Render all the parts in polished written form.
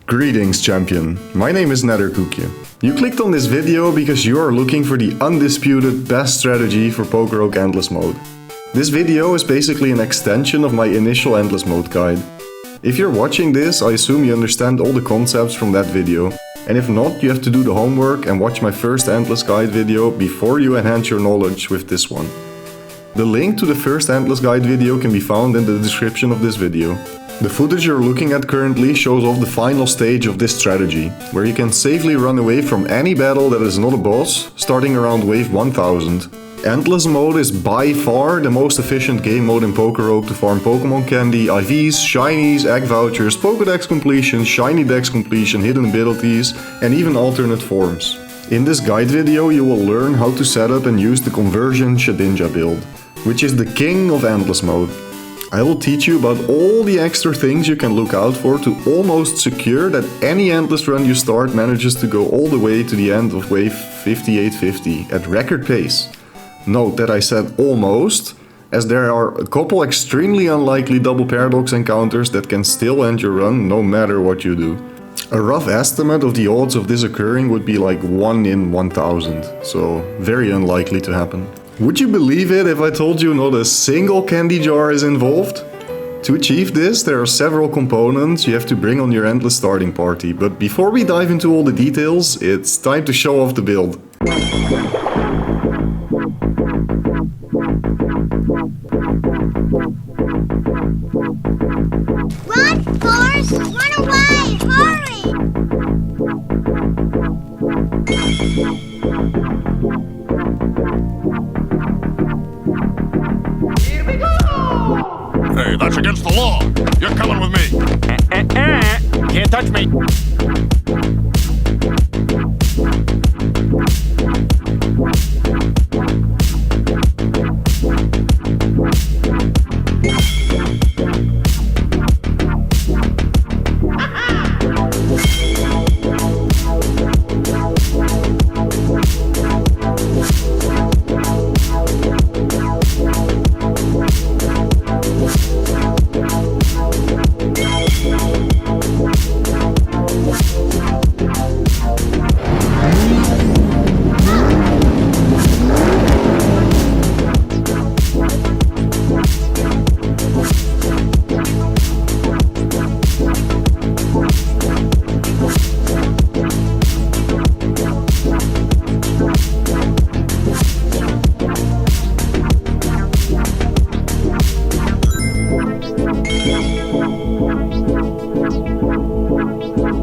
Greetings, champion. My name is Netherkoekje. You clicked on this video because you are looking for the undisputed best strategy for PokeRogue Endless Mode. This video is basically an extension of my initial Endless Mode guide. If you're watching this, I assume you understand all the concepts from that video. And if not, you have to do the homework and watch my first Endless Guide video before you enhance your knowledge with this one. The link to the first Endless Guide video can be found in the description of this video. The footage you're looking at currently shows off the final stage of this strategy, where you can safely run away from any battle that is not a boss, starting around wave 1000. Endless Mode is by far the most efficient game mode in PokeRogue to farm Pokemon Candy, IVs, shinies, egg vouchers, Pokedex completion, shiny dex completion, hidden abilities, and even alternate forms. In this guide video you will learn how to set up and use the Conversion Shedinja build, which is the king of Endless Mode. I will teach you about all the extra things you can look out for to almost secure that any endless run you start manages to go all the way to the end of wave 5850 at record pace. Note that I said almost, as there are a couple extremely unlikely double paradox encounters that can still end your run no matter what you do. A rough estimate of the odds of this occurring would be like 1 in 1000, so very unlikely to happen. Would you believe it if I told you not a single candy jar is involved? To achieve this, there are several components you have to bring on your endless starting party, but before we dive into all the details, it's time to show off the build. Run, Forrest! Run away! Hurry! Here we go! Hey, that's against the law. You're coming with me. Can't touch me.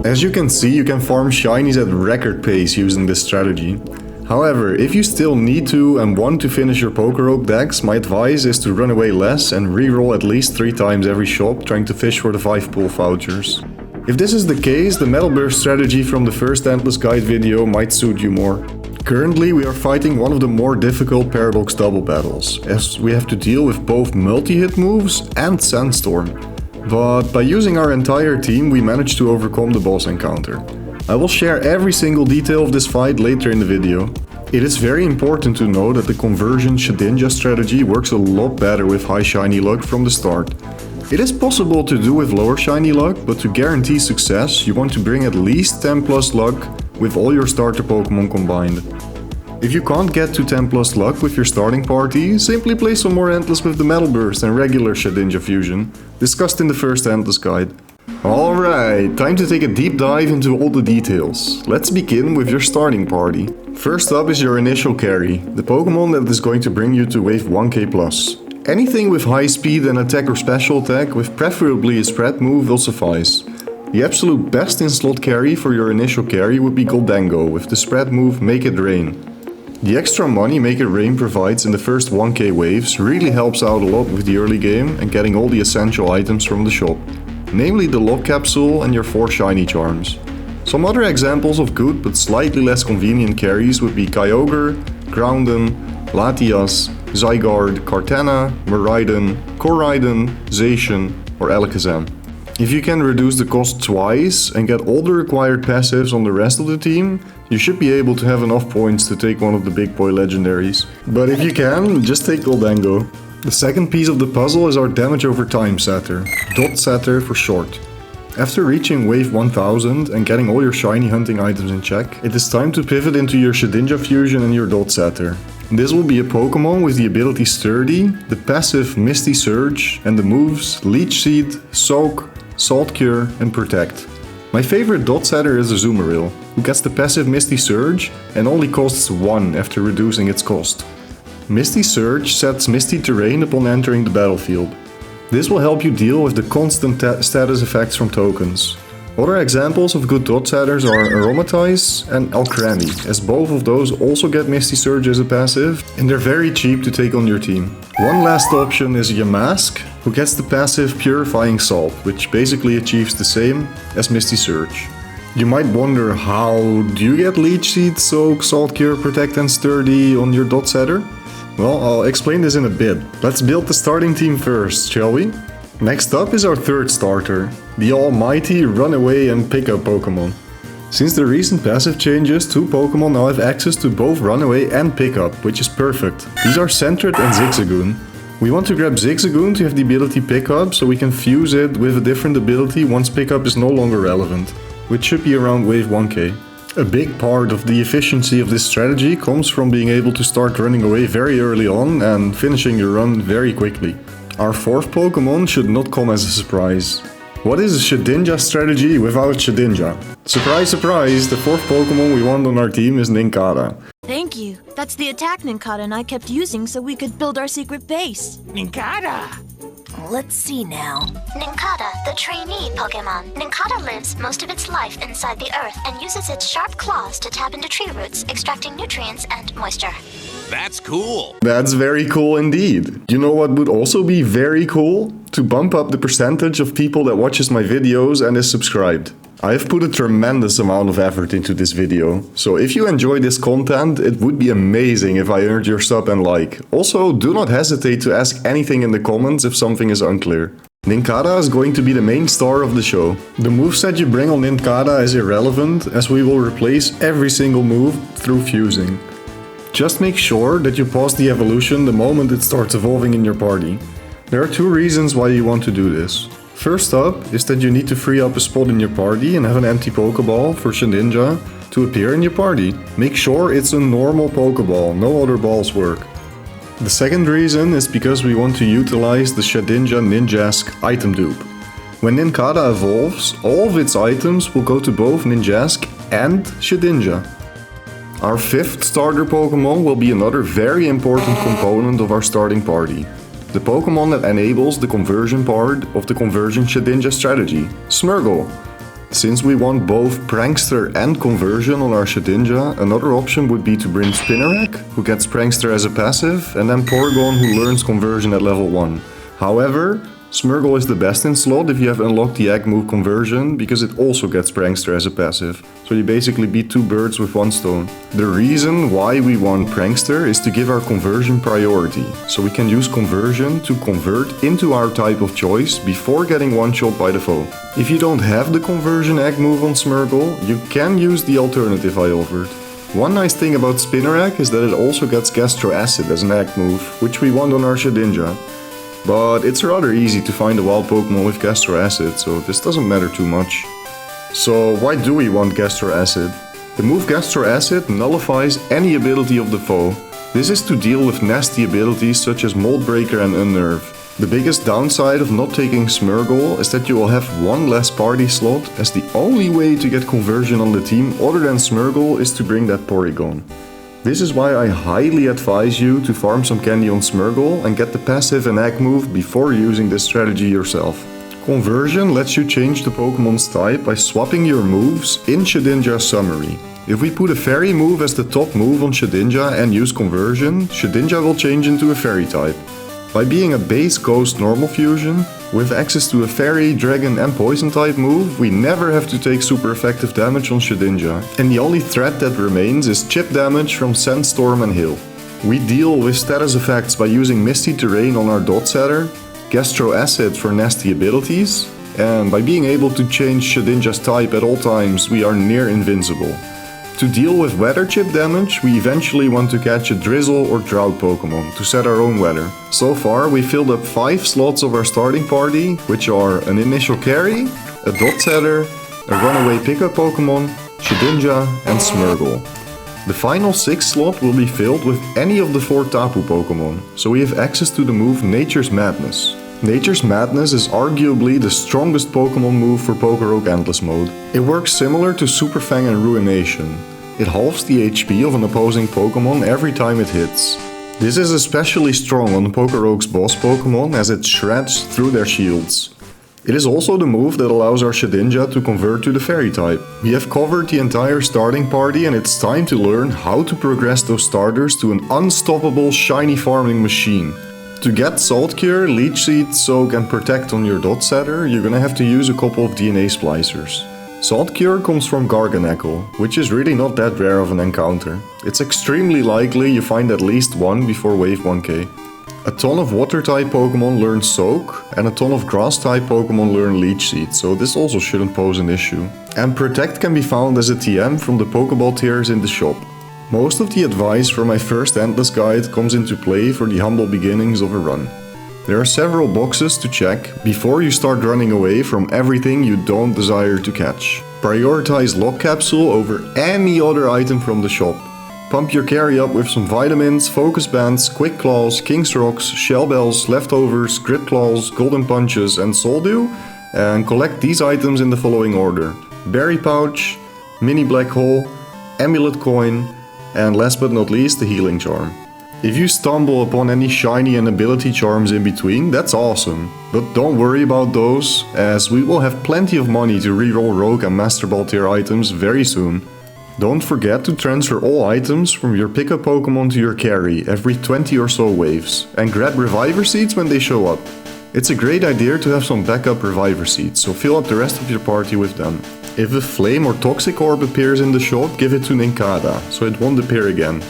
As you can see, you can farm shinies at record pace using this strategy. However, if you still need to and want to finish your PokeRogue decks, my advice is to run away less and reroll at least 3 times every shop trying to fish for the 5 pull vouchers. If this is the case, the Metal Burst strategy from the first Endless Guide video might suit you more. Currently we are fighting one of the more difficult Paradox double battles, as we have to deal with both multi-hit moves and Sandstorm. But by using our entire team we managed to overcome the boss encounter. I will share every single detail of this fight later in the video. It is very important to know that the Conversion Shedinja strategy works a lot better with high shiny luck from the start. It is possible to do with lower shiny luck, but to guarantee success you want to bring at least 10 plus luck with all your starter Pokemon combined. If you can't get to 10 plus luck with your starting party, simply play some more Endless with the Metal Burst and regular Shedinja fusion, discussed in the first Endless Guide. Alright, time to take a deep dive into all the details. Let's begin with your starting party. First up is your initial carry, the Pokemon that is going to bring you to wave 1k+. Anything with high speed and attack or special attack, with preferably a spread move, will suffice. The absolute best in slot carry for your initial carry would be Goldango with the spread move Make It Rain. The extra money Make It Rain provides in the first 1k waves really helps out a lot with the early game and getting all the essential items from the shop, namely the lock capsule and your 4 shiny charms. Some other examples of good but slightly less convenient carries would be Kyogre, Groudon, Latias, Zygarde, Kartana, Miraidon, Koraidon, Zacian or Alakazam. If you can reduce the cost twice and get all the required passives on the rest of the team, you should be able to have enough points to take one of the big boy legendaries. But if you can, just take Goldango. The second piece of the puzzle is our damage over time setter, dot setter for short. After reaching wave 1000 and getting all your shiny hunting items in check, it is time to pivot into your Shedinja fusion and your dot setter. This will be a Pokemon with the ability Sturdy, the passive Misty Surge, and the moves Leech Seed, Soak, Salt Cure, and Protect. My favorite dot setter is Azumarill, who gets the passive Misty Surge and only costs 1 after reducing its cost. Misty Surge sets Misty Terrain upon entering the battlefield. This will help you deal with the constant status effects from tokens. Other examples of good dot setters are Aromatize and Alcremie, as both of those also get Misty Surge as a passive, and they're very cheap to take on your team. One last option is Yamask, who gets the passive Purifying Salt, which basically achieves the same as Misty Surge. You might wonder, how do you get Leech Seed, Soak, Salt Cure, Protect and Sturdy on your dot setter? Well, I'll explain this in a bit. Let's build the starting team first, shall we? Next up is our third starter, the almighty Runaway and Pickup Pokemon. Since the recent passive changes, 2 Pokemon now have access to both Runaway and Pickup, which is perfect. These are Sentret and Zigzagoon. We want to grab Zigzagoon to have the ability Pickup, so we can fuse it with a different ability once Pickup is no longer relevant, which should be around wave 1k. A big part of the efficiency of this strategy comes from being able to start running away very early on and finishing your run very quickly. Our fourth Pokemon should not come as a surprise. What is a Shedinja strategy without Shedinja? Surprise, surprise, the fourth Pokemon we want on our team is Nincada. Thank you. That's the attack Nincada I kept using so we could build our secret base. Nincada! Let's see now. Nincada, the trainee Pokemon. Nincada lives most of its life inside the earth and uses its sharp claws to tap into tree roots, extracting nutrients and moisture. That's cool. That's very cool indeed. You know what would also be very cool? To bump up the percentage of people that watches my videos and is subscribed. I've put a tremendous amount of effort into this video, so if you enjoy this content, it would be amazing if I earned your sub and like. Also, do not hesitate to ask anything in the comments if something is unclear. Nincada is going to be the main star of the show. The moveset you bring on Nincada is irrelevant, as we will replace every single move through fusing. Just make sure that you pause the evolution the moment it starts evolving in your party. There are 2 reasons why you want to do this. First up is that you need to free up a spot in your party and have an empty Pokeball for Shedinja to appear in your party. Make sure it's a normal Pokeball, no other balls work. The second reason is because we want to utilize the Shedinja Ninjask item dupe. When Nincada evolves, all of its items will go to both Ninjask and Shedinja. Our 5th starter Pokemon will be another very important component of our starting party. The Pokemon that enables the conversion part of the Conversion Shedinja strategy, Smeargle. Since we want both Prankster and Conversion on our Shedinja, another option would be to bring Spinarak, who gets Prankster as a passive, and then Porygon, who learns Conversion at level 1. However, Smeargle is the best in slot if you have unlocked the egg move Conversion, because it also gets Prankster as a passive. So you basically beat 2 birds with 1 stone. The reason why we want Prankster is to give our Conversion priority, so we can use Conversion to convert into our type of choice before getting one-shot by the foe. If you don't have the Conversion egg move on Smeargle, you can use the alternative I offered. One nice thing about Spinarak is that it also gets Gastro Acid as an egg move, which we want on our Shedinja. But it's rather easy to find a wild Pokemon with Gastro Acid, so this doesn't matter too much. So why do we want Gastro Acid? The move Gastro Acid nullifies any ability of the foe. This is to deal with nasty abilities such as Mold Breaker and Unnerve. The biggest downside of not taking Smeargle is that you will have 1 less party slot, as the only way to get Conversion on the team other than Smeargle is to bring that Porygon. This is why I highly advise you to farm some candy on Smeargle and get the passive and egg move before using this strategy yourself. Conversion lets you change the Pokemon's type by swapping your moves in Shedinja's summary. If we put a Fairy move as the top move on Shedinja and use Conversion, Shedinja will change into a Fairy type. By being a base Ghost normal fusion, with access to a Fairy, Dragon and Poison type move, we never have to take super effective damage on Shedinja, and the only threat that remains is chip damage from Sandstorm and Hail. We deal with status effects by using Misty Terrain on our dot setter, Gastro Acid for nasty abilities, and by being able to change Shedinja's type at all times, we are near invincible. To deal with weather chip damage, we eventually want to catch a Drizzle or Drought Pokemon to set our own weather. So far, we filled up 5 slots of our starting party, which are an initial carry, a Dot Setter, a Runaway pickup Pokemon, Shedinja and Smeargle. The final 6 slot will be filled with any of the 4 Tapu Pokemon, so we have access to the move Nature's Madness. Nature's Madness is arguably the strongest Pokemon move for PokeRogue Endless Mode. It works similar to Super Fang and Ruination. It halves the HP of an opposing Pokemon every time it hits. This is especially strong on PokeRogue's boss Pokemon as it shreds through their shields. It is also the move that allows our Shedinja to convert to the Fairy type. We have covered the entire starting party and it's time to learn how to progress those starters to an unstoppable shiny farming machine. To get Salt Cure, Leech Seed, Soak and Protect on your Dot Setter, you're gonna have to use a couple of DNA splicers. Salt Cure comes from Garganacl, which is really not that rare of an encounter. It's extremely likely you find at least one before wave 1k. A ton of Water-type Pokemon learn Soak, and a ton of Grass-type Pokemon learn Leech Seed, so this also shouldn't pose an issue. And Protect can be found as a TM from the Pokeball tiers in the shop. Most of the advice from my first Endless Guide comes into play for the humble beginnings of a run. There are several boxes to check before you start running away from everything you don't desire to catch. Prioritize Lock Capsule over any other item from the shop. Pump your carry up with some vitamins, focus bands, quick claws, king's rocks, shell bells, leftovers, grip claws, golden punches and soul dew, and collect these items in the following order: berry pouch, mini black hole, amulet coin, and last but not least the healing charm. If you stumble upon any shiny and ability charms in between, that's awesome, but don't worry about those, as we will have plenty of money to reroll Rogue and Master Ball tier items very soon. Don't forget to transfer all items from your pickup Pokemon to your carry every 20 or so waves, and grab Reviver Seeds when they show up. It's a great idea to have some backup Reviver Seeds, so fill up the rest of your party with them. If a Flame or Toxic Orb appears in the shop, give it to Nincada, so it won't appear again.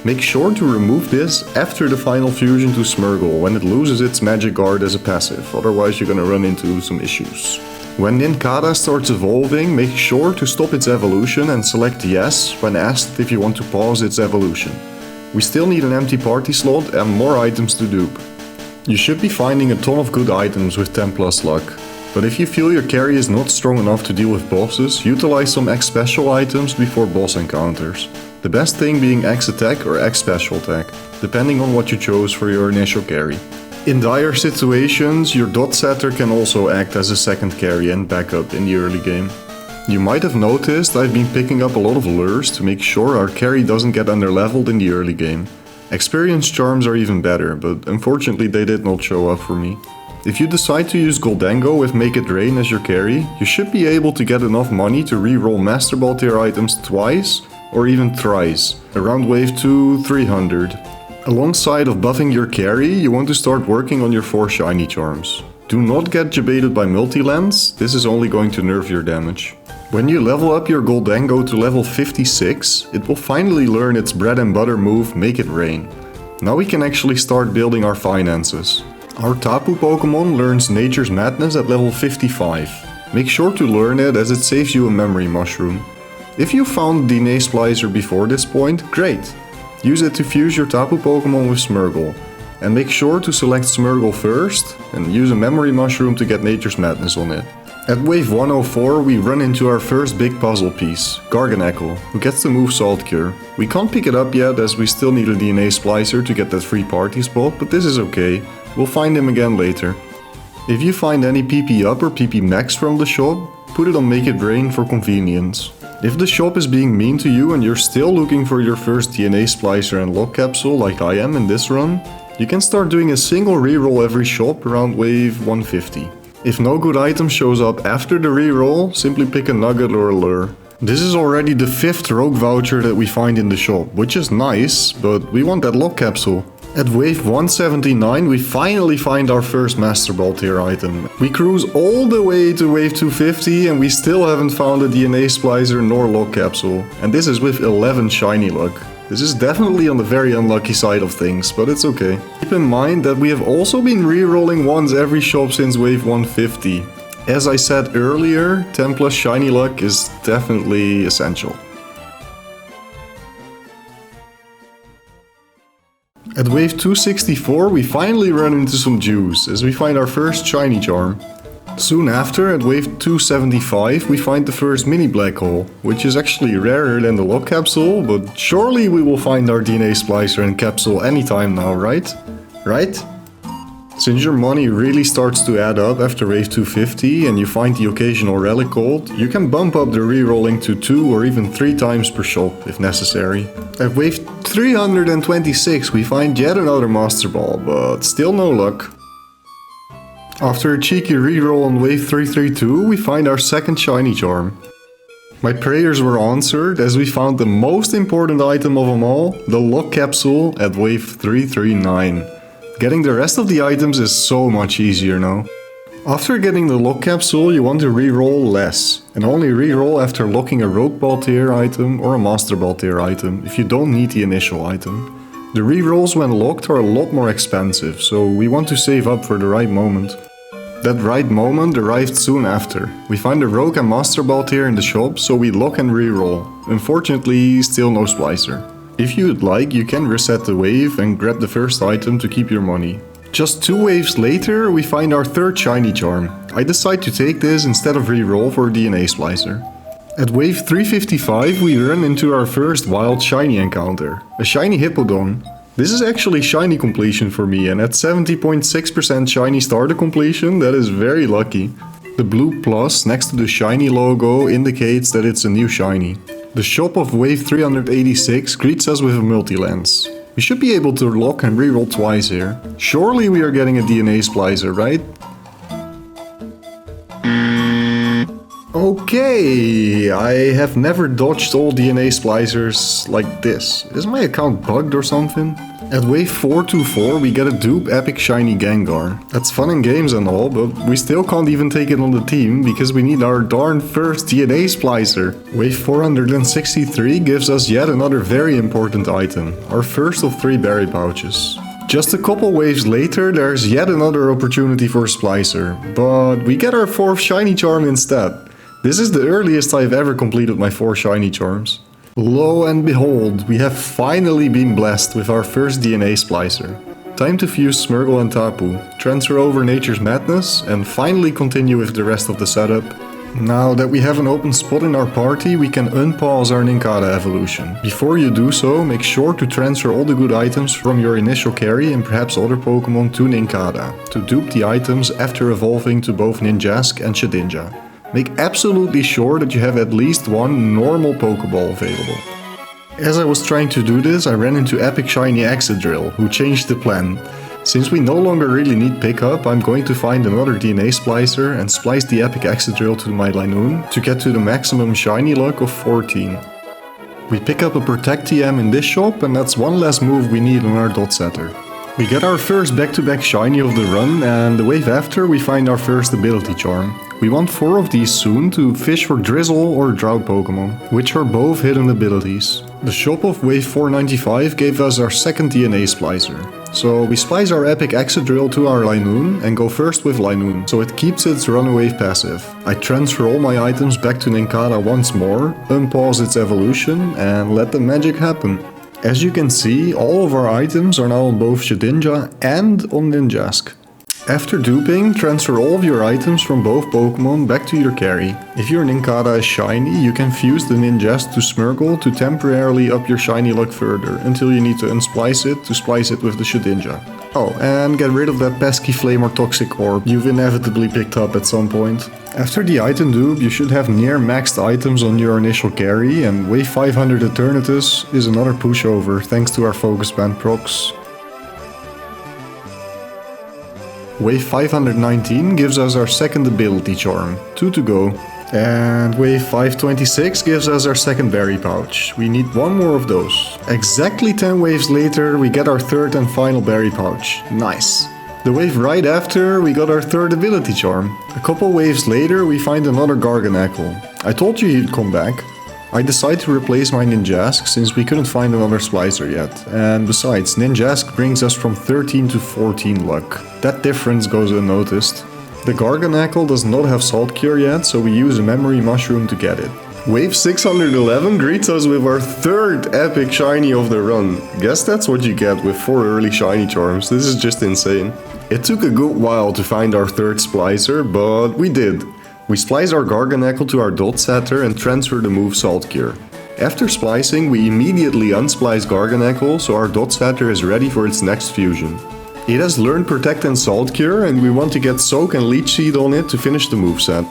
Make sure to remove this after the final fusion to Smeargle when it loses its Magic Guard as a passive, otherwise you're gonna run into some issues. When Nincada starts evolving, make sure to stop its evolution and select yes when asked if you want to pause its evolution. We still need an empty party slot and more items to dupe. You should be finding a ton of good items with 10 plus luck, but if you feel your carry is not strong enough to deal with bosses, utilize some X special items before boss encounters. The best thing being X attack or X special attack, depending on what you chose for your initial carry. In dire situations, your Dot Setter can also act as a second carry and backup in the early game. You might have noticed I've been picking up a lot of lures to make sure our carry doesn't get underleveled in the early game. Experience charms are even better, but unfortunately they did not show up for me. If you decide to use Goldango with Make It Rain as your carry, you should be able to get enough money to reroll Master Ball tier items twice or even thrice, around wave 2-300. Alongside of buffing your carry, you want to start working on your 4 shiny charms. Do not get jebaited by multi-lens, this is only going to nerf your damage. When you level up your Goldango to level 56, it will finally learn its bread and butter move Make It Rain. Now we can actually start building our finances. Our Tapu Pokemon learns Nature's Madness at level 55. Make sure to learn it as it saves you a memory mushroom. If you found DNA Splicer before this point, great! Use it to fuse your Tapu Pokemon with Smeargle. And make sure to select Smeargle first and use a memory mushroom to get Nature's Madness on it. At wave 104 we run into our first big puzzle piece, Garganacl, who gets the move Salt Cure. We can't pick it up yet as we still need a DNA Splicer to get that free party spot, but this is okay, we'll find him again later. If you find any PP up or PP max from the shop, put it on Make It Rain for convenience. If the shop is being mean to you and you're still looking for your first DNA Splicer and Lock Capsule like I am in this run, you can start doing a single reroll every shop around wave 150. If no good item shows up after the reroll, simply pick a nugget or a lure. This is already the 5th rogue voucher that we find in the shop, which is nice, but we want that Lock Capsule. At wave 179 we finally find our first Master Ball tier item. We cruise all the way to wave 250 and we still haven't found a DNA Splicer nor Lock Capsule. And this is with 11 shiny luck. This is definitely on the very unlucky side of things, but it's okay. Keep in mind that we have also been re-rolling ones every shop since wave 150. As I said earlier, 10 plus shiny luck is definitely essential. At wave 264 we finally run into some juice as we find our first shiny charm. Soon after, at wave 275, we find the first mini black hole, which is actually rarer than the lock capsule, but surely we will find our DNA splicer and capsule anytime now, right? Right? Since your money really starts to add up after wave 250 and you find the occasional relic gold, you can bump up the rerolling to 2 or even 3 times per shop if necessary. At wave 326 we find yet another Master Ball, but still no luck. After a cheeky reroll on wave 332 we find our second shiny charm. My prayers were answered as we found the most important item of them all, the lock capsule at wave 339. Getting the rest of the items is so much easier now. After getting the lock capsule, you want to reroll less, and only reroll after locking a Rogue Ball tier item or a Master Ball tier item if you don't need the initial item. The rerolls when locked are a lot more expensive, so we want to save up for the right moment. That right moment arrived soon after. We find a Rogue and Master Ball tier in the shop, so we lock and reroll. Unfortunately, still no splicer. If you would like, you can reset the wave and grab the first item to keep your money. Just 2 waves later, we find our third shiny charm. I decide to take this instead of reroll for DNA splicer. At wave 355, we run into our first wild shiny encounter, a shiny Hippodon. This is actually shiny completion for me, and at 70.6% shiny starter completion, that is very lucky. The blue plus next to the shiny logo indicates that it's a new shiny. The shop of wave 386 greets us with a multi-lens. We should be able to lock and reroll twice here. Surely we are getting a DNA splicer, right? Okay, I have never dodged all DNA splicers like this. Is my account bugged or something? At wave 424 we get a dupe epic shiny Gengar. That's fun in games and all, but we still can't even take it on the team because we need our darn first DNA splicer. Wave 463 gives us yet another very important item, our first of 3 berry pouches. Just a couple waves later there's yet another opportunity for a splicer, but we get our 4th shiny charm instead. This is the earliest I've ever completed my 4 shiny charms. Lo and behold, we have finally been blessed with our first DNA splicer. Time to fuse Smeargle and Tapu, transfer over Nature's Madness, and finally continue with the rest of the setup. Now that we have an open spot in our party, we can unpause our Nincada evolution. Before you do so, make sure to transfer all the good items from your initial carry and perhaps other Pokemon to Nincada, to dupe the items after evolving to both Ninjask and Shedinja. Make absolutely sure that you have at least one normal Pokeball available. As I was trying to do this, I ran into Epic Shiny Excadrill, who changed the plan. Since we no longer really need pickup, I'm going to find another DNA splicer and splice the Epic Excadrill to my Linoon to get to the maximum shiny luck of 14. We pick up a Protect TM in this shop, and that's one less move we need on our dot setter. We get our first back-to-back shiny of the run, and the wave after we find our first ability charm. We want 4 of these soon to fish for Drizzle or Drought Pokemon, which are both hidden abilities. The shop of wave 495 gave us our second DNA splicer. So we splice our epic Excadrill to our Linoon and go first with Linoon, so it keeps its Runaway passive. I transfer all my items back to Nincada once more, unpause its evolution and let the magic happen. As you can see, all of our items are now on both Shedinja and on Ninjask. After duping, transfer all of your items from both Pokemon back to your carry. If your Nincada is shiny, you can fuse the Ninjask to Smeargle to temporarily up your shiny luck further, until you need to unsplice it to splice it with the Shedinja. Oh, and get rid of that pesky flame or toxic orb you've inevitably picked up at some point. After the item dupe, you should have near maxed items on your initial carry, and wave 500 Eternatus is another pushover thanks to our Focus Band procs. Wave 519 gives us our second ability charm, 2 to go. And wave 526 gives us our second berry pouch. We need 1 more of those. Exactly 10 waves later we get our third and final berry pouch. Nice. The wave right after we got our third ability charm. A couple waves later we find another Garganacl. I told you he'd come back. I decide to replace my Ninjask since we couldn't find another splicer yet. And besides, Ninjask brings us from 13 to 14 luck. That difference goes unnoticed. The Garganacl does not have Salt Cure yet, so we use a Memory Mushroom to get it. Wave 611 greets us with our third epic shiny of the run. Guess that's what you get with 4 early shiny charms. This is just insane. It took a good while to find our third splicer, but we did. We spliced our Garganacl to our dot setter and transferred the move Salt Cure. After splicing, we immediately unsplice Garganacl so our dot setter is ready for its next fusion. It has learned Protect and Salt Cure, and we want to get Soak and Leech Seed on it to finish the moveset.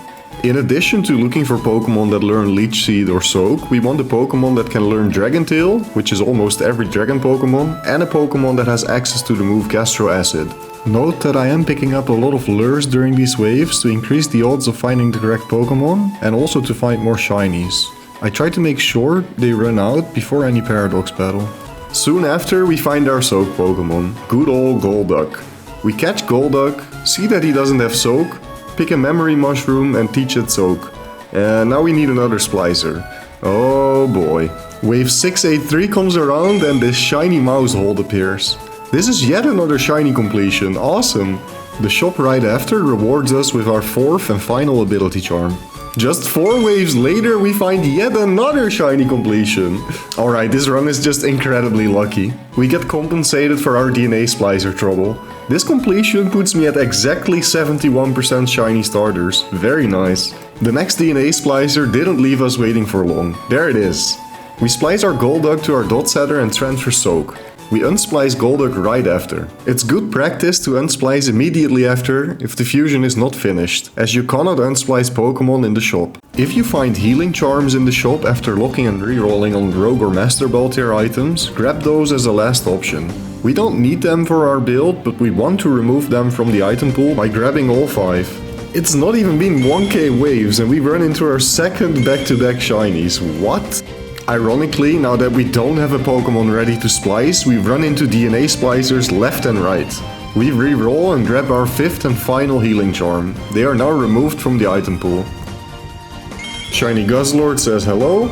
In addition to looking for Pokemon that learn Leech Seed or Soak, we want a Pokemon that can learn Dragon Tail, which is almost every Dragon Pokemon, and a Pokemon that has access to the move Gastro Acid. Note that I am picking up a lot of lures during these waves to increase the odds of finding the correct Pokemon, and also to find more shinies. I try to make sure they run out before any Paradox battle. Soon after, we find our Soak Pokemon, good old Golduck. We catch Golduck, see that he doesn't have Soak, pick a Memory Mushroom and teach it Soak. And now we need another Splicer. Oh boy. Wave 683 comes around and this shiny mouse hold appears. This is yet another shiny completion, awesome! The shop right after rewards us with our fourth and final ability charm. Just 4 waves later we find yet another shiny completion. Alright, this run is just incredibly lucky. We get compensated for our DNA splicer trouble. This completion puts me at exactly 71% shiny starters, very nice. The next DNA splicer didn't leave us waiting for long, there it is. We splice our Golduck to our dot setter and transfer Soak. We unsplice Golduck right after. It's good practice to unsplice immediately after if the fusion is not finished, as you cannot unsplice Pokemon in the shop. If you find healing charms in the shop after locking and rerolling on Rogue or Master Ball tier items, grab those as a last option. We don't need them for our build, but we want to remove them from the item pool by grabbing all 5. It's not even been 1k waves and we run into our second back-to-back shinies. What? Ironically, now that we don't have a Pokemon ready to splice, we run into DNA splicers left and right. We re-roll and grab our 5th and final healing charm. They are now removed from the item pool. Shiny Guzzlord says hello.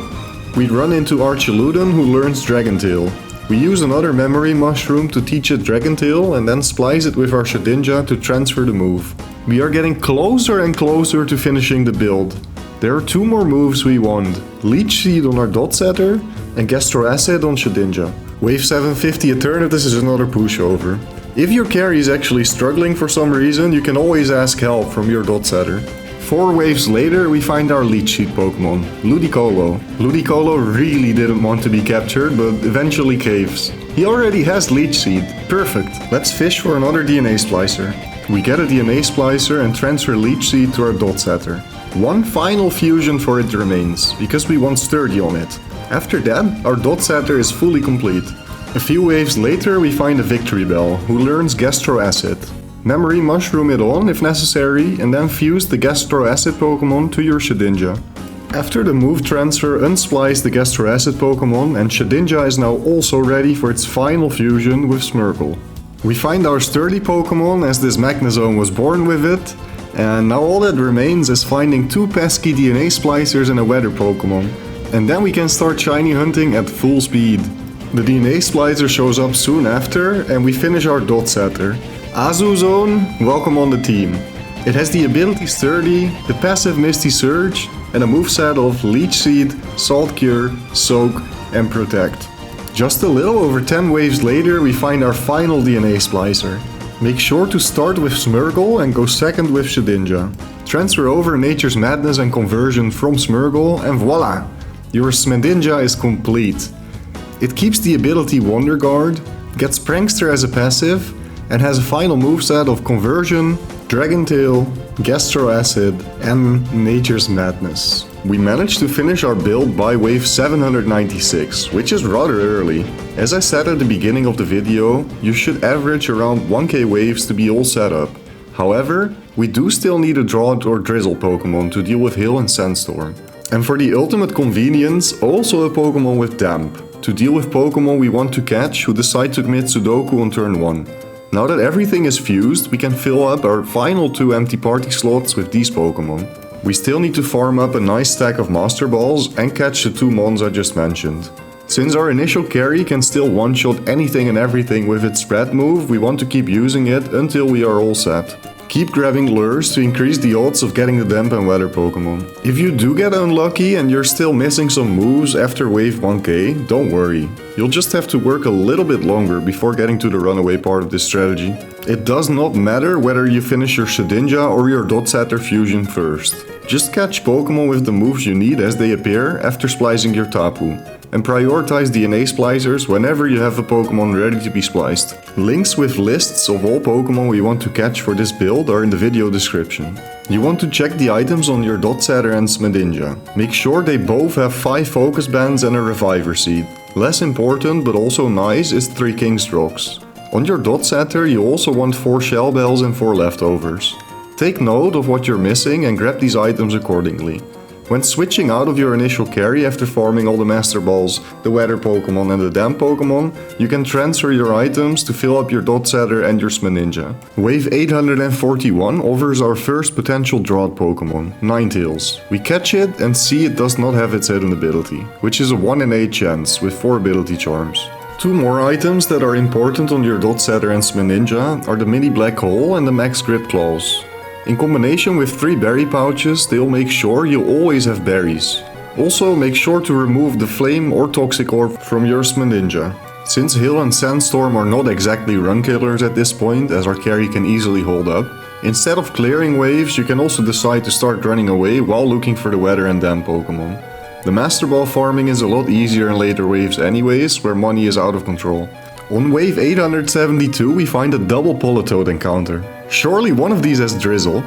We run into Archiludon who learns Dragon Tail. We use another Memory Mushroom to teach it Dragon Tail and then splice it with our Shedinja to transfer the move. We are getting closer and closer to finishing the build. There are 2 more moves we want, Leech Seed on our dot setter and Gastro Acid on Shedinja. Wave 750 Eternatus is another pushover. If your carry is actually struggling for some reason, you can always ask help from your dot setter. 4 waves later we find our Leech Seed Pokemon, Ludicolo. Ludicolo really didn't want to be captured, but eventually caves. He already has Leech Seed, perfect. Let's fish for another DNA Splicer. We get a DNA Splicer and transfer Leech Seed to our dot setter. 1 final fusion for it remains, because we want Sturdy on it. After that, our dot setter is fully complete. A few waves later we find a Victory Bell, who learns Gastro Acid. Memory Mushroom it on if necessary, and then fuse the Gastro Acid Pokemon to your Shedinja. After the move transfer, unsplice the Gastro Acid Pokemon, and Shedinja is now also ready for its final fusion with Smirgle. We find our Sturdy Pokemon as this Magnezone was born with it, and now all that remains is finding 2 pesky DNA splicers and a weather Pokemon. And then we can start shiny hunting at full speed. The DNA splicer shows up soon after and we finish our dot setter. Azuzone, welcome on the team. It has the ability Sturdy, the passive Misty Surge, and a moveset of Leech Seed, Salt Cure, Soak, and Protect. Just a little over 10 waves later we find our final DNA splicer. Make sure to start with Smirgle and go second with Shedinja. Transfer over Nature's Madness and Conversion from Smirgle and voila! Your Shedinja is complete. It keeps the ability Wonder Guard, gets Prankster as a passive, and has a final moveset of Conversion, Dragon Tail, Gastro Acid, and Nature's Madness. We managed to finish our build by wave 796, which is rather early. As I said at the beginning of the video, you should average around 1k waves to be all set up. However, we do still need a Drought or Drizzle Pokemon to deal with Hail and Sandstorm. And for the ultimate convenience, also a Pokemon with Damp, to deal with Pokemon we want to catch who decide to commit Sudoku on turn 1. Now that everything is fused, we can fill up our final 2 empty party slots with these Pokemon. We still need to farm up a nice stack of Master Balls and catch the 2 mons I just mentioned. Since our initial carry can still one-shot anything and everything with its spread move, we want to keep using it until we are all set. Keep grabbing lures to increase the odds of getting the damp and weather Pokemon. If you do get unlucky and you're still missing some moves after wave 1k, don't worry. You'll just have to work a little bit longer before getting to the runaway part of this strategy. It does not matter whether you finish your Shedinja or your Dot Setter fusion first. Just catch Pokemon with the moves you need as they appear after splicing your Tapu. And prioritize DNA splicers whenever you have a Pokemon ready to be spliced. Links with lists of all Pokemon we want to catch for this build are in the video description. You want to check the items on your Dot Setter and Shedinja. Make sure they both have 5 focus bands and a reviver seed. Less important but also nice is 3 King's Rocks. On your Dot Setter you also want 4 Shell Bells and 4 leftovers. Take note of what you're missing and grab these items accordingly. When switching out of your initial carry after farming all the Master Balls, the Weather Pokemon and the Damp Pokemon, you can transfer your items to fill up your Dot Setter and your Shedinja. Wave 841 offers our first potential Drought Pokemon, Ninetales. We catch it and see it does not have its hidden ability, which is a 1 in 8 chance with 4 ability charms. 2 more items that are important on your Dot Setter and Shedinja are the Mini Black Hole and the Max Grip Claws. In combination with 3 berry pouches, they'll make sure you always have berries. Also, make sure to remove the Flame or Toxic Orb from your Shedinja. Since Hail and Sandstorm are not exactly run killers at this point, as our carry can easily hold up, instead of clearing waves, you can also decide to start running away while looking for the Weather and Damp Pokemon. The Master Ball farming is a lot easier in later waves anyways, where money is out of control. On wave 872 we find a double Politoad encounter. Surely one of these has Drizzle.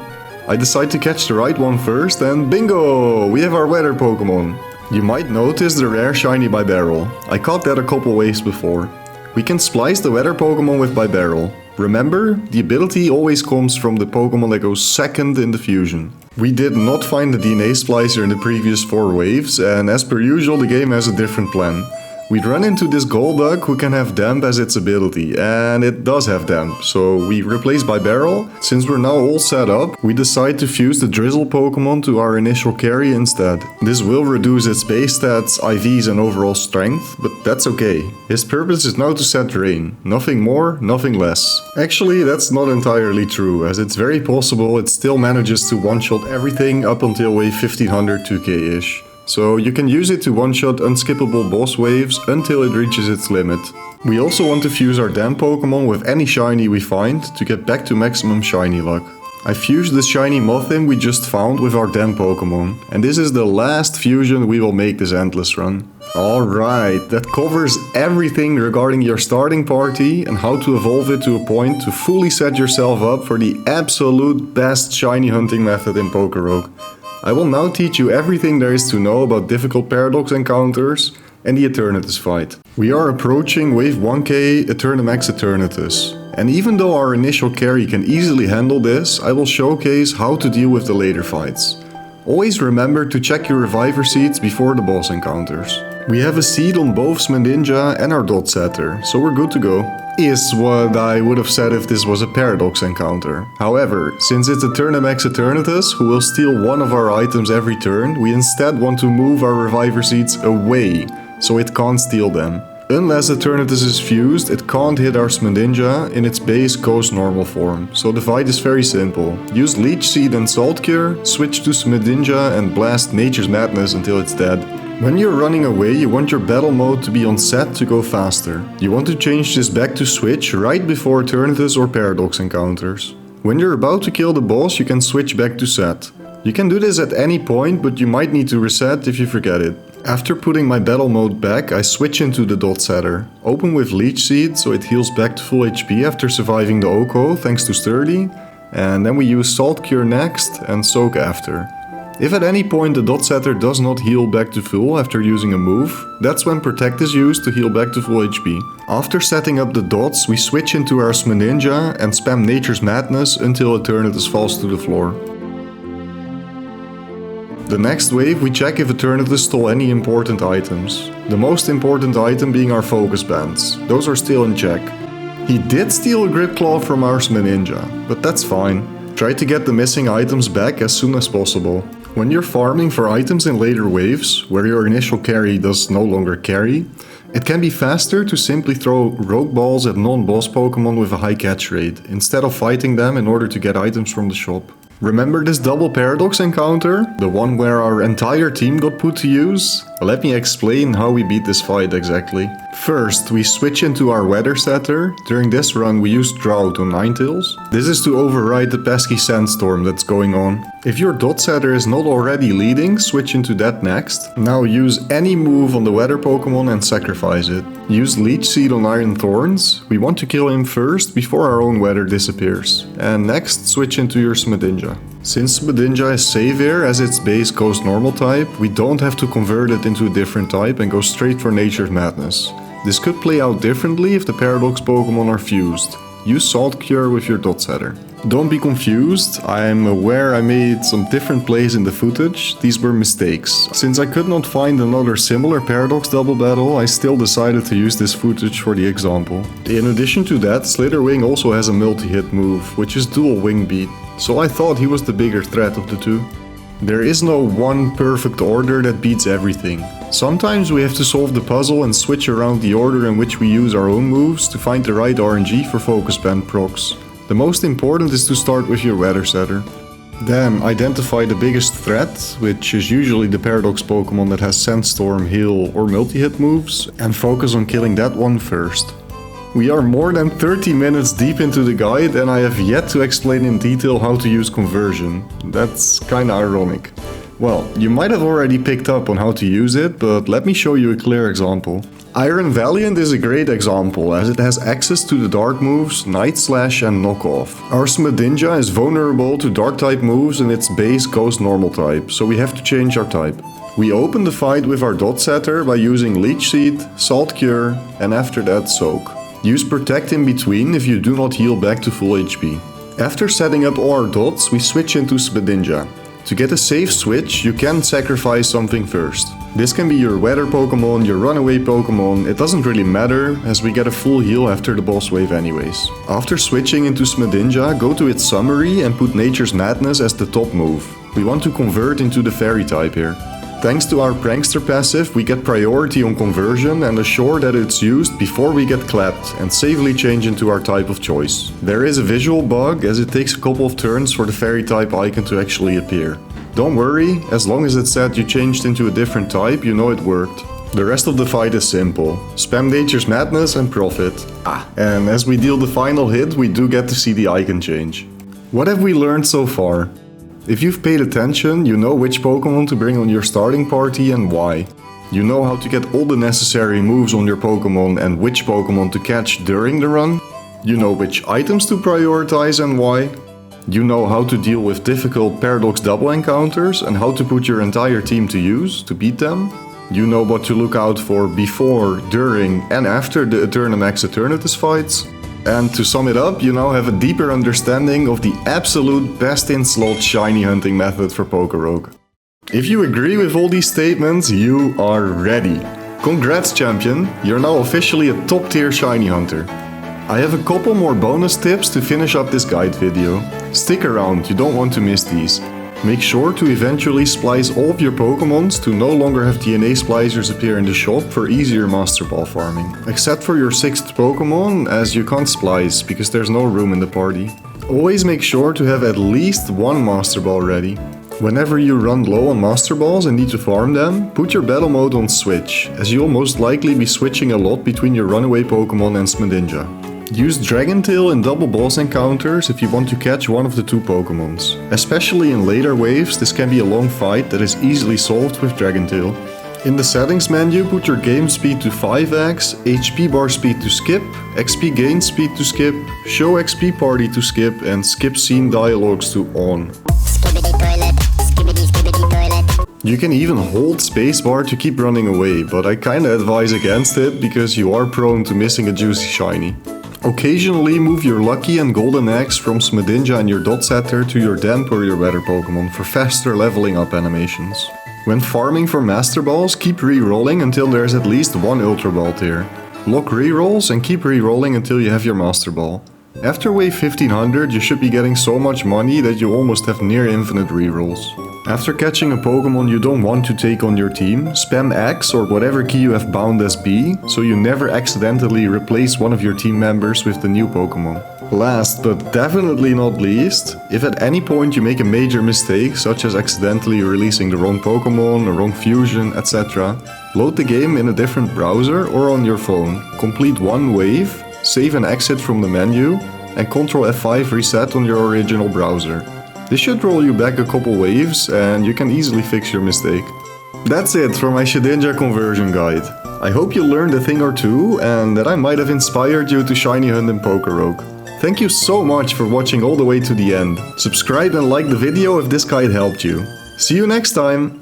I decide to catch the right one first and bingo! We have our Weather Pokemon. You might notice the rare shiny Bibarel. I caught that a couple waves before. We can splice the Weather Pokemon with Bibarel. Remember, the ability always comes from the Pokemon that goes second in the fusion. We did not find the DNA Splicer in the previous 4 waves, and as per usual the game has a different plan. We'd run into this Golduck who can have Damp as its ability, and it does have Damp, so we replace Bibarel. Since we're now all set up, we decide to fuse the Drizzle Pokemon to our initial carry instead. This will reduce its base stats, IVs and overall strength, but that's okay. His purpose is now to set Rain. Nothing more, nothing less. Actually, that's not entirely true, as it's very possible it still manages to one-shot everything up until wave 1500 2k-ish. So you can use it to one-shot unskippable boss waves until it reaches its limit. We also want to fuse our Damp Pokemon with any shiny we find to get back to maximum shiny luck. I fused the shiny Mothim we just found with our Damp Pokemon, and this is the last fusion we will make this endless run. Alright, that covers everything regarding your starting party and how to evolve it to a point to fully set yourself up for the absolute best shiny hunting method in PokeRogue. I will now teach you everything there is to know about difficult Paradox encounters and the Eternatus fight. We are approaching wave 1k Eternatus Eternatus. And even though our initial carry can easily handle this, I will showcase how to deal with the later fights. Always remember to check your reviver seeds before the boss encounters. We have a seed on both Shedinja and our Dot Setter, so we're good to go. Is what I would have said if this was a Paradox encounter. However, since it's Eternatus Eternatus, who will steal one of our items every turn, we instead want to move our reviver seeds away, so it can't steal them. Unless Eternatus is fused, it can't hit our Shedinja in its base Ghost normal form, so the fight is very simple. Use Leech Seed and Salt Cure, switch to Shedinja and blast Nature's Madness until it's dead. When you're running away, you want your battle mode to be on set to go faster. You want to change this back to switch right before Eternatus or Paradox encounters. When you're about to kill the boss, you can switch back to set. You can do this at any point, but you might need to reset if you forget it. After putting my battle mode back, I switch into the Dot Setter. Open with Leech Seed, so it heals back to full HP after surviving the Oko thanks to Sturdy. And then we use Salt Cure next and Soak after. If at any point the Dot Setter does not heal back to full after using a move, that's when Protect is used to heal back to full HP. After setting up the dots, we switch into our Shedinja and spam Nature's Madness until Eternatus falls to the floor. The next wave we check if Eternatus stole any important items. The most important item being our focus bands. Those are still in check. He did steal a Grip Claw from our Shedinja, but that's fine. Try to get the missing items back as soon as possible. When you're farming for items in later waves, where your initial carry does no longer carry, It can be faster to simply throw rogue balls at non-boss Pokemon with a high catch rate, instead of fighting them in order to get items from the shop. Remember this double paradox encounter? The one where our entire team got put to use? Let me explain how we beat this fight exactly. First, we switch into our weather setter. During this run we use Drought on Ninetales. This is to override the pesky sandstorm that's going on. If your dot setter is not already leading, switch into that next. Now use any move on the weather Pokemon and sacrifice it. Use Leech Seed on Iron Thorns. We want to kill him first before our own weather disappears. And next, switch into your Shedinja. Since Shedinja is safe here as its base Ghost Normal type, we don't have to convert it into a different type and go straight for Nature's Madness. This could play out differently if the Paradox Pokemon are fused. Use Salt Cure with your dot setter. Don't be confused, I'm aware I made some different plays in the footage, these were mistakes. Since I could not find another similar Paradox double battle, I still decided to use this footage for the example. In addition to that, Slitherwing also has a multi-hit move, which is dual wing beat, so I thought he was the bigger threat of the two. There is no one perfect order that beats everything. Sometimes we have to solve the puzzle and switch around the order in which we use our own moves to find the right RNG for Focus Band procs. The most important is to start with your weather setter. Then identify the biggest threat, which is usually the Paradox Pokemon that has Sandstorm, Hail or multi-hit moves, and focus on killing that one first. We are more than 30 minutes deep into the guide and I have yet to explain in detail how to use Conversion. That's kinda ironic. Well, you might have already picked up on how to use it, but let me show you a clear example. Iron Valiant is a great example as it has access to the dark moves Night Slash and Knockoff. Our Shedinja is vulnerable to dark type moves in its base Ghost Normal type, so we have to change our type. We open the fight with our dot setter by using Leech Seed, Salt Cure and after that Soak. Use Protect in between if you do not heal back to full HP. After setting up all our dots, we switch into Shedinja. To get a safe switch, you can sacrifice something first. This can be your weather Pokemon, your runaway Pokemon, it doesn't really matter as we get a full heal after the boss wave anyways. After switching into Shedinja, go to its summary and put Nature's Madness as the top move. We want to convert into the fairy type here. Thanks to our Prankster passive, we get priority on conversion and assure that it's used before we get clapped and safely change into our type of choice. There is a visual bug as it takes a couple of turns for the fairy type icon to actually appear. Don't worry, as long as it said you changed into a different type, you know it worked. The rest of the fight is simple. Spam Nature's Madness and profit. And as we deal the final hit, we do get to see the icon change. What have we learned so far? If you've paid attention, you know which Pokemon to bring on your starting party and why. You know how to get all the necessary moves on your Pokemon and which Pokemon to catch during the run. You know which items to prioritize and why. You know how to deal with difficult Paradox double encounters and how to put your entire team to use to beat them. You know what to look out for before, during and after the Eternatus Eternatus fights. And to sum it up, you now have a deeper understanding of the absolute best in slot shiny hunting method for PokeRogue. If you agree with all these statements, you are ready. Congrats champion, you're now officially a top tier shiny hunter. I have a couple more bonus tips to finish up this guide video. Stick around, you don't want to miss these. Make sure to eventually splice all of your Pokemons to no longer have DNA splicers appear in the shop for easier Master Ball farming. Except for your 6th Pokemon, as you can't splice because there's no room in the party. Always make sure to have at least one Master Ball ready. Whenever you run low on Master Balls and need to farm them, put your battle mode on switch, as you'll most likely be switching a lot between your runaway Pokemon and Shedinja. Use Dragon Tail in double boss encounters if you want to catch one of the two Pokemons. Especially in later waves, this can be a long fight that is easily solved with Dragon Tail. In the settings menu, put your game speed to 5x, HP bar speed to skip, XP gain speed to skip, show XP party to skip, and skip scene dialogues to on. Skibbity toilet, skibbity toilet. You can even hold spacebar to keep running away, but I kinda advise against it because you are prone to missing a juicy shiny. Occasionally move your Lucky and Golden Eggs from Shedinja and your dot setter to your Damp or your weather Pokemon for faster leveling up animations. When farming for Master Balls, keep re-rolling until there's at least one Ultra Ball tier. Lock re-rolls and keep re-rolling until you have your Master Ball. After wave 1500 you should be getting so much money that you almost have near infinite rerolls. After catching a Pokemon you don't want to take on your team, spam X or whatever key you have bound as B, so you never accidentally replace one of your team members with the new Pokemon. Last but definitely not least, if at any point you make a major mistake, such as accidentally releasing the wrong Pokemon, a wrong fusion, etc., load the game in a different browser or on your phone, complete one wave, save and exit from the menu, and Ctrl F5 reset on your original browser. This should roll you back a couple waves and you can easily fix your mistake. That's it for my Shedinja conversion guide. I hope you learned a thing or two and that I might have inspired you to shiny hunt in PokeRogue. Thank you so much for watching all the way to the end. Subscribe and like the video if this guide helped you. See you next time!